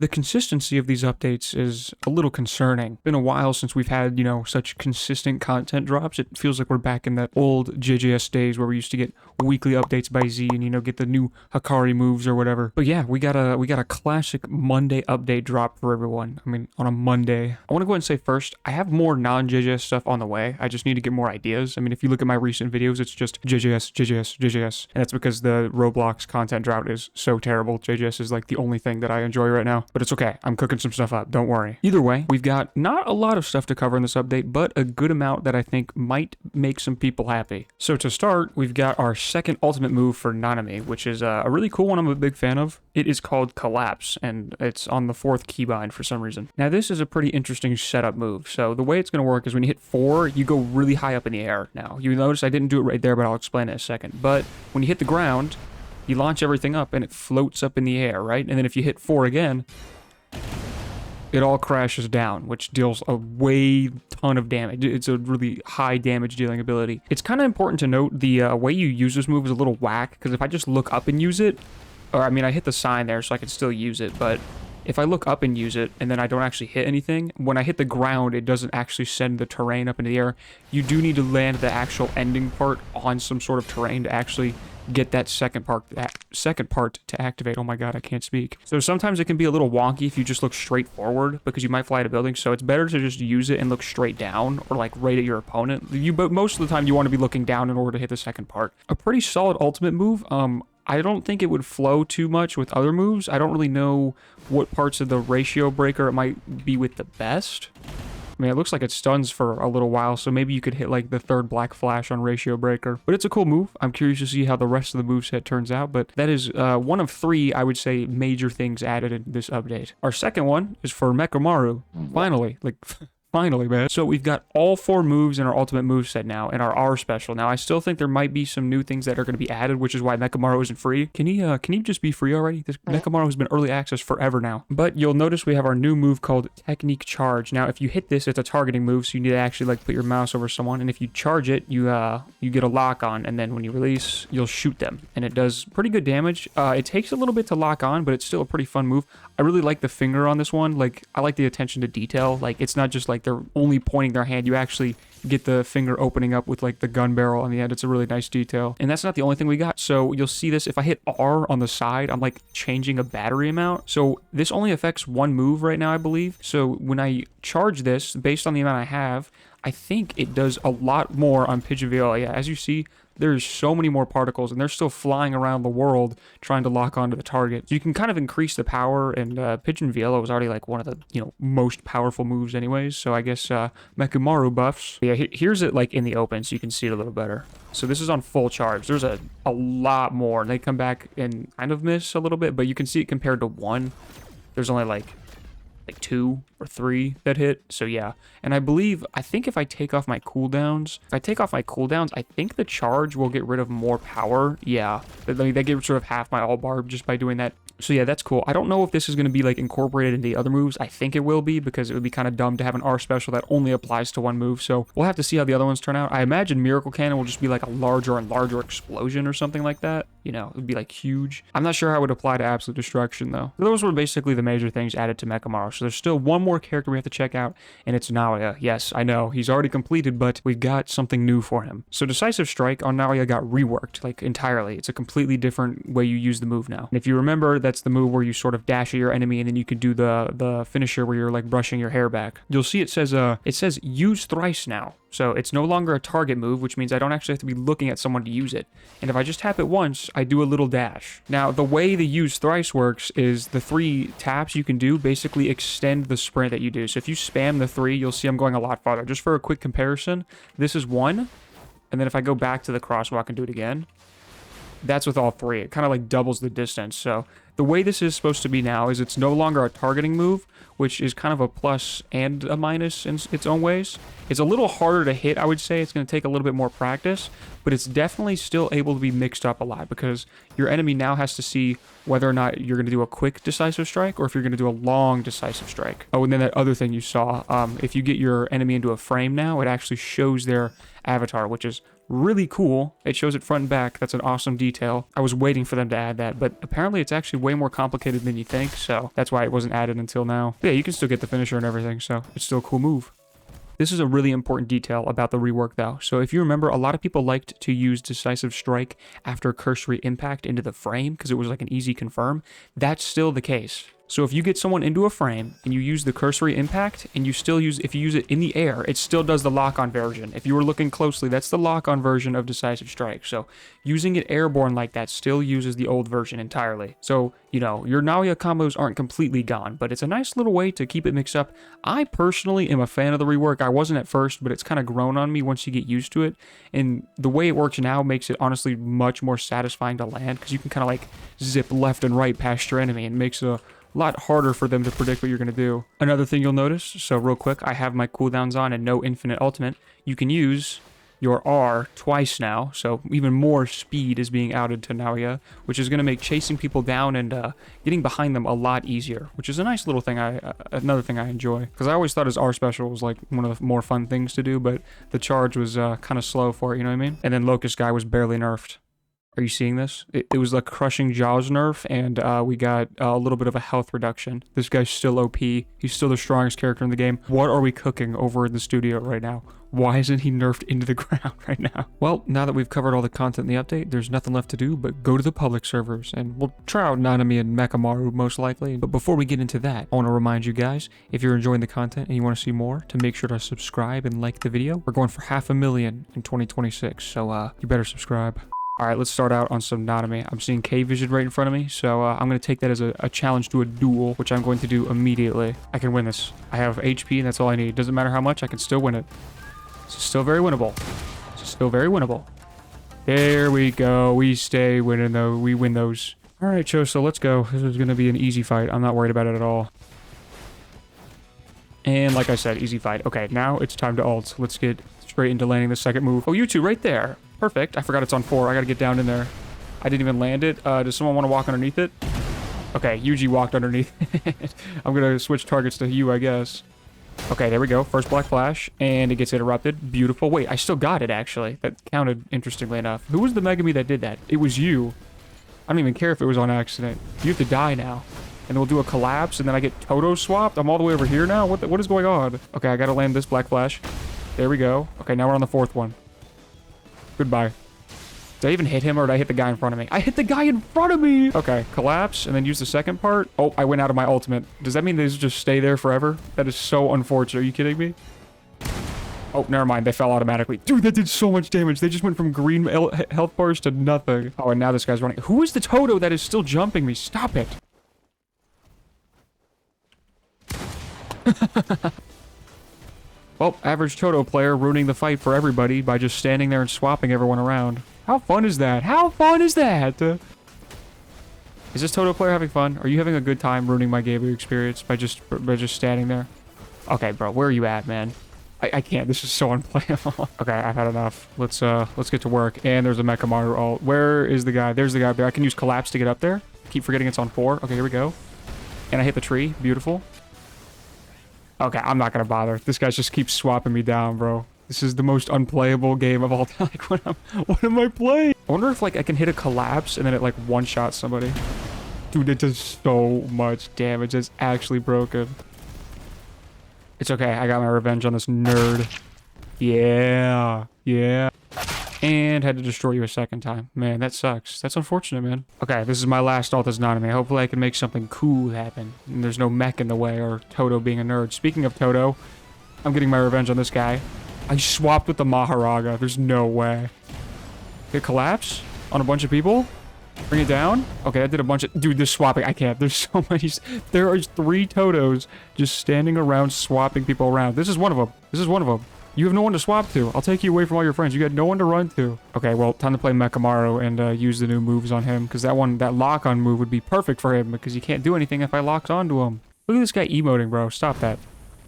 The consistency of these updates is a little concerning. Been a while since we've had, such consistent content drops. It feels like we're back in that old JJS days where we used to get weekly updates by Z and, get the new Hikari moves or whatever. But yeah, we got a classic Monday update drop for everyone. I mean, on a Monday. I want to go ahead and say first, I have more non-JJS stuff on the way. I just need to get more ideas. I mean, if you look at my recent videos, it's just JJS, JJS, JJS. And that's because the Roblox content drought is so terrible. JJS is like the only thing that I enjoy right now. But it's okay. I'm cooking some stuff up. Don't worry. Either way, we've got not a lot of stuff to cover in this update, but a good amount that I think might make some people happy. So to start, we've got our second ultimate move for Nanami, which is a really cool one I'm a big fan of. It is called Collapse, and it's on the 4th keybind for some reason. Now, this is a pretty interesting setup move. So the way it's going to work is when you hit 4, you go really high up in the air. Now, you notice I didn't do it right there, but I'll explain it in a second. But when you hit the ground, you launch everything up, and it floats up in the air, right? And then if you hit 4 again, it all crashes down, which deals a ton of damage. It's a really high damage dealing ability. It's kind of important to note the way you use this move is a little whack, because if I just look up and use it, or I mean, I hit the sign there so I can still use it, but if I look up and use it, and then I don't actually hit anything, when I hit the ground, it doesn't actually send the terrain up into the air. You do need to land the actual ending part on some sort of terrain to actually get that second part to activate. Oh my god, I can't speak. So sometimes it can be a little wonky if you just look straight forward, because you might fly at a building, so it's better to just use it and look straight down, or like right at your opponent. But most of the time you want to be looking down in order to hit the second part. A pretty solid ultimate move. I don't think it would flow too much with other moves. I don't really know what parts of the ratio breaker it might be with the best. I mean, it looks like it stuns for a little while, so maybe you could hit like the 3rd black flash on ratio breaker. But it's a cool move. I'm curious to see how the rest of the moveset turns out, but that is one of 3, I would say, major things added in this update. Our second one is for Mechamaru. Finally, finally, man. So we've got all 4 moves in our ultimate moveset now, in our R special. Now, I still think there might be some new things that are going to be added, which is why Mechamaru isn't free. Can he just be free already? This Mechamaru has been early access forever now. But you'll notice we have our new move called Technique Charge. Now, if you hit this, it's a targeting move, so you need to actually like put your mouse over someone, and if you charge it, you get a lock on, and then when you release, you'll shoot them, and it does pretty good damage. It takes a little bit to lock on, but it's still a pretty fun move. I really like the finger on this one. Like, I like the attention to detail. Like, it's not just like they're only pointing their hand. You actually get the finger opening up with like the gun barrel on the end. It's a really nice detail. And that's not the only thing we got. So you'll see this. If I hit R on the side, I'm like changing a battery amount. So this only affects 1 move right now, I believe. So when I charge this, based on the amount I have, I think it does a lot more on Pigeon Viola. Yeah, as you see, there's so many more particles, and they're still flying around the world trying to lock onto the target. So you can kind of increase the power, and Pigeon Viola was already like one of the most powerful moves anyways. So I guess Mechamaru buffs. Yeah, here's it like in the open, so you can see it a little better. So this is on full charge. There's a lot more. They come back and kind of miss a little bit, but you can see it compared to 1. There's only like 2 or 3 that hit. So yeah, and I think if I take off my cooldowns, I think the charge will get rid of more power. Yeah, they get sort of half my all barb just by doing that. So yeah, that's cool. I don't know if this is going to be like incorporated into the other moves. I think it will be, because it would be kind of dumb to have an R special that only applies to 1 move. So we'll have to see how the other ones turn out. I imagine Miracle Cannon will just be like a larger and larger explosion or something like that. It would be like huge. I'm not sure how it would apply to Absolute Destruction though. Those were basically the major things added to Mechamaru. So there's still 1 more character we have to check out, and it's Naoya. Yes, I know, he's already completed, but we've got something new for him. So Decisive Strike on Naoya got reworked, like entirely. It's a completely different way you use the move now. And if you remember, that's the move where you sort of dash at your enemy, and then you can do the finisher where you're like brushing your hair back. You'll see it says use thrice now. So it's no longer a target move, which means I don't actually have to be looking at someone to use it. And if I just tap it once, I do a little dash. Now, the way the use thrice works is the 3 taps you can do basically extend the sprint that you do. So if you spam the 3, you'll see I'm going a lot farther. Just for a quick comparison, this is 1. And then if I go back to the crosswalk and do it again, that's with all 3. It kind of like doubles the distance. So the way this is supposed to be now is it's no longer a targeting move, which is kind of a plus and a minus in its own ways. It's a little harder to hit, I would say. It's going to take a little bit more practice, but it's definitely still able to be mixed up a lot, because your enemy now has to see whether or not you're going to do a quick decisive strike or if you're going to do a long decisive strike. Oh, and then that other thing you saw, if you get your enemy into a frame now, it actually shows their avatar, which is really cool. It shows it front and back. That's an awesome detail. I was waiting for them to add that, but apparently it's actually way more complicated than you think, so that's why it wasn't added until now. But yeah, you can still get the finisher and everything, so it's still a cool move. This is a really important detail about the rework though. So if you remember, a lot of people liked to use Decisive Strike after cursory impact into the frame because it was like an easy confirm. That's still the case. So if you get someone into a frame and you use the cursory impact and you still use, if you use it in the air, it still does the lock-on version. If you were looking closely, that's the lock-on version of Decisive Strike. So using it airborne like that still uses the old version entirely. So, you know, your Naoya combos aren't completely gone, but it's a nice little way to keep it mixed up. I personally am a fan of the rework. I wasn't at first, but it's kind of grown on me once you get used to it. And the way it works now makes it honestly much more satisfying to land because you can kind of like zip left and right past your enemy and makes a lot harder for them to predict what you're going to do. Another thing you'll notice, so real quick, I have my cooldowns on and no infinite ultimate. You can use your R twice now, so even more speed is being added to Naoya, which is going to make chasing people down and getting behind them a lot easier, which is a nice little thing, another thing I enjoy. Because I always thought his R special was like one of the more fun things to do, but the charge was kind of slow for it, you know what I mean? And then Locust Guy was barely nerfed. Are you seeing this? It was like crushing Jaws nerf, and we got a little bit of a health reduction. This guy's still OP. He's still the strongest character in the game. What are we cooking over in the studio right now? Why isn't he nerfed into the ground right now? Well, now that we've covered all the content in the update, there's nothing left to do but go to the public servers, and we'll try out Nanami and Mechamaru most likely. But before we get into that, I want to remind you guys, if you're enjoying the content and you want to see more, to make sure to subscribe and like the video. We're going for 500,000 in 2026, so you better subscribe. All right, let's start out on some Nanami. I'm seeing K-Vision right in front of me, so I'm going to take that as a challenge to a duel, which I'm going to do immediately. I can win this. I have HP, and that's all I need. Doesn't matter how much, I can still win it. It's still very winnable. It's still very winnable. There we go. We stay winning, though. We win those. All right, Choso, let's go. This is going to be an easy fight. I'm not worried about it at all. And like I said, easy fight. Okay, now it's time to ult. Let's get straight into landing the second move. Oh, you two right there. Perfect. I forgot it's on 4. I gotta get down in there. I didn't even land it. Does someone want to walk underneath it? Okay, Yuji walked underneath it. I'm gonna switch targets to you, I guess. Okay, there we go. First black flash, and it gets interrupted. Beautiful. Wait, I still got it, actually. That counted, interestingly enough. Who was the Megami that did that? It was you. I don't even care if it was on accident. You have to die now. And then we'll do a collapse, and then I get Toto swapped. I'm all the way over here now? What is going on? Okay, I gotta land this black flash. There we go. Okay, now we're on the 4th one. Goodbye. Did I even hit him or did I hit the guy in front of me? I hit the guy in front of me! Okay, collapse and then use the second part. Oh, I went out of my ultimate. Does that mean they just stay there forever? That is so unfortunate. Are you kidding me? Oh, never mind. They fell automatically. Dude, that did so much damage. They just went from green health bars to nothing. Oh, and now this guy's running. Who is the Toto that is still jumping me? Stop it. Well, average Toto player ruining the fight for everybody by just standing there and swapping everyone around. How fun is that? How fun is that? Is this Toto player having fun? Are you having a good time ruining my gaming experience by just standing there? Okay, bro, where are you at, man? I can't. This is so unplayable. Okay, I've had enough. Let's get to work. And there's a Mechamaru ult. Where is the guy? There's the guy up there. I can use collapse to get up there. Keep forgetting it's on 4. Okay, here we go. And I hit the tree. Beautiful. Okay, I'm not gonna bother. This guy just keeps swapping me down, bro. This is the most unplayable game of all time. Like, what am I playing? I wonder if, like, I can hit a collapse and then it, like, one-shots somebody. Dude, it does so much damage. It's actually broken. It's okay. I got my revenge on this nerd. Yeah. Yeah. And had to destroy you a second time. Man, that sucks. That's unfortunate, man. Okay, this is my last ult as Nanami. Hopefully I can make something cool happen. And there's no mech in the way or Toto being a nerd. Speaking of Toto, I'm getting my revenge on this guy. I swapped with the Maharaga. There's no way. Hit collapse on a bunch of people. Bring it down. Okay, I did a bunch of... Dude, this swapping. I can't. There's so many... There are 3 Totos just standing around swapping people around. This is one of them. This is one of them. You have no one to swap to. I'll take you away from all your friends. You got no one to run to. Okay, well, time to play Mechamaru and use the new moves on him. Because that lock-on move would be perfect for him. Because he can't do anything if I locked onto him. Look at this guy emoting, bro. Stop that.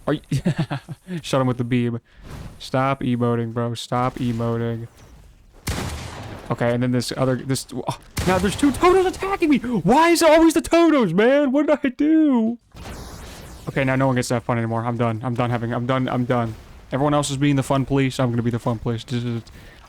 Are you... Shut him with the beam. Stop emoting, bro. Stop emoting. Okay, and then this other... Oh, now there's 2 Totos attacking me. Why is it always the Totos, man? What did I do? Okay, now no one gets that fun anymore. I'm done. I'm done. Everyone else is being the fun police. I'm gonna be the fun police.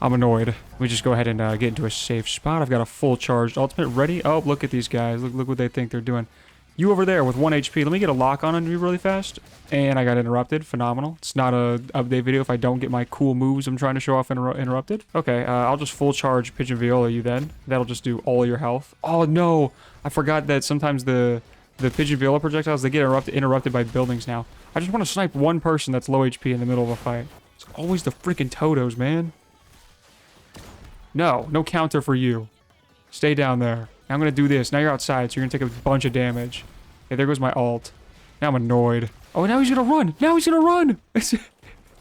I'm annoyed. Let me just go ahead and get into a safe spot. I've got a full charged ultimate ready. Oh, look at these guys. Look what they think they're doing. You over there with 1 HP. Let me get a lock on you really fast. And I got interrupted. Phenomenal. It's not a update video if I don't get my cool moves I'm trying to show off interrupted. Okay, I'll just full charge Pigeon Viola you then. That'll just do all your health. Oh, no. I forgot that sometimes the Pigeon Viola projectiles, they get interrupted by buildings now. I just want to snipe one person that's low HP in the middle of a fight. It's always the freaking Totos, man. No counter for you. Stay down there. I'm going to do this. Now you're outside, so you're going to take a bunch of damage. Okay, there goes my ult. Now I'm annoyed. Oh, now he's going to run. Now he's going to run.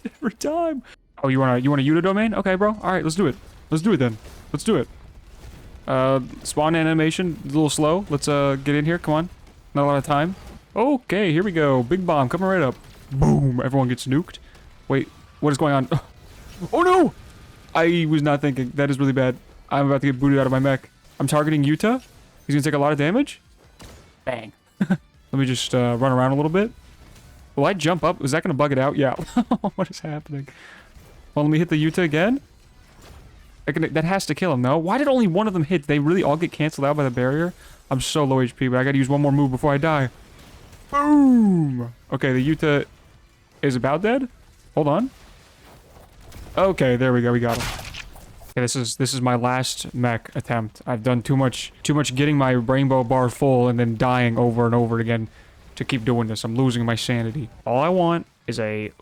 Every time. Oh, you want a Yuta domain? Okay, bro. All right, let's do it. Let's do it then. Let's do it. Spawn animation, a little slow. Let's get in here. Come on. Not a lot of time. Okay, here we go. Big bomb coming right up. Boom. Everyone gets nuked. Wait, what is going on? Oh, no. I was not thinking. That is really bad. I'm about to get booted out of my mech. I'm targeting Yuta. He's gonna take a lot of damage. Bang. Let me just run around a little bit. Will I jump up? Is that gonna bug it out? Yeah. What is happening? Well, let me hit the Yuta again. That has to kill him, no? Why did only one of them hit? They really all get canceled out by the barrier? I'm so low HP, but I gotta use one more move before I die. Boom! Okay, the Yuta is about dead. Hold on. Okay, there we go. We got him. Okay, this is my last mech attempt. I've done too much getting my rainbow bar full and then dying over and over again to keep doing this. I'm losing my sanity. All I want is wait,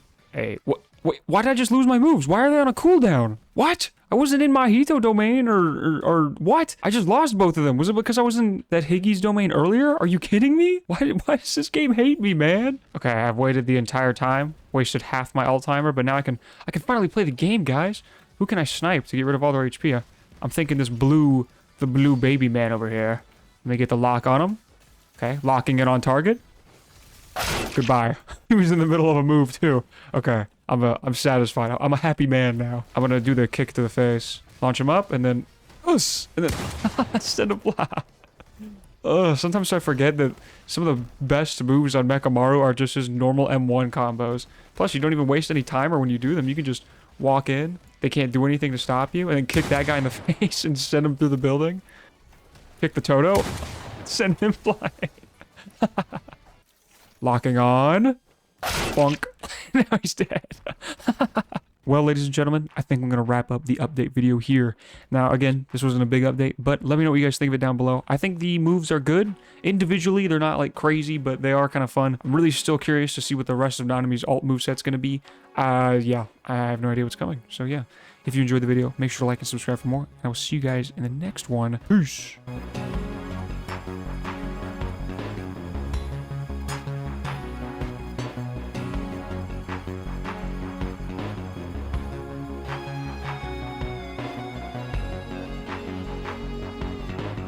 why did I just lose my moves? Why are they on a cooldown? What? I wasn't in my Hito domain or what? I just lost both of them. Was it because I was in that Higgy's domain earlier? Are you kidding me? Why does this game hate me, man? Okay, I've waited the entire time, wasted half my ult timer, but now I can finally play the game, guys. Who can I snipe to get rid of all their HP? I'm thinking the blue baby man over here. Let me get the lock on him. Okay, locking it on target. Goodbye. He was in the middle of a move too. Okay, I'm satisfied. I'm a happy man now. I'm gonna do the kick to the face. Launch him up and then send a block. Sometimes I forget that some of the best moves on Mechamaru are just his normal M1 combos. Plus, you don't even waste any timer when you do them. You can just walk in. They can't do anything to stop you, and then kick that guy in the face and send him through the building. Kick the Toto. Send him flying. Locking on. Bonk. Now he's dead. Well, ladies and gentlemen, I think I'm going to wrap up the update video here. Now, again, this wasn't a big update, but let me know what you guys think of it down below. I think the moves are good. Individually, they're not, like, crazy, but they are kind of fun. I'm really still curious to see what the rest of Nanami's alt moveset's going to be. Yeah, I have no idea what's coming. So, yeah, if you enjoyed the video, make sure to like and subscribe for more. And I will see you guys in the next one. Peace.